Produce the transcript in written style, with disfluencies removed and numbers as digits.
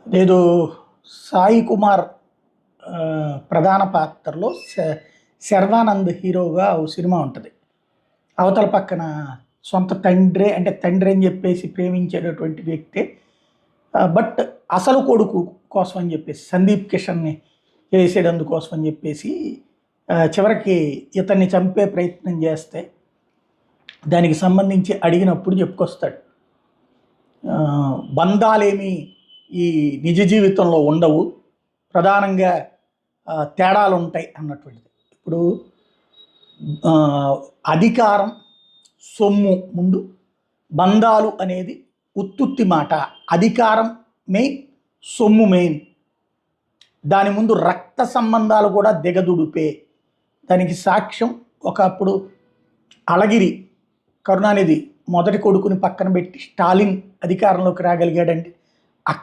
లేదు. సాయి కుమార్ ప్రధాన పాత్రలో శర్వానంద్ హీరోగా ఓ సినిమా ఉంటుంది. అవతల పక్కన సొంత తండ్రే, అంటే తండ్రి అని చెప్పేసి ప్రేమించేటటువంటి వ్యక్తే. బట్ అసలు కొడుకు కోసం అని చెప్పేసి సందీప్ కిషన్ని చేసేటందుకోసం అని చెప్పేసి చివరికి ఇతన్ని చంపే ప్రయత్నం చేస్తే దానికి సంబంధించి అడిగినప్పుడు చెప్పుకొస్తాడు. బంధాలేమి ఈ నిజ జీవితంలో ఉండవు, ప్రధానంగా తేడాలు ఉంటాయి అన్నటువంటిది. ఇప్పుడు ఆ, అధికారం, సొమ్ము ముందు, బంధాలు అనేది ఉత్తుత్తి మాట. అధికారం మెయిన్, సొమ్ము మెయిన్. దాని ముందు రక్త సంబంధాలు కూడా దిగదుడిపే. దానికి సాక్ష్యం ఒకప్పుడు అళగిరి కరుణానిధి మొదటి కొడుకుని పక్కన పెట్టి స్టాలిన్ అధికారంలోకి రాగలిగాడంటే అక్కడ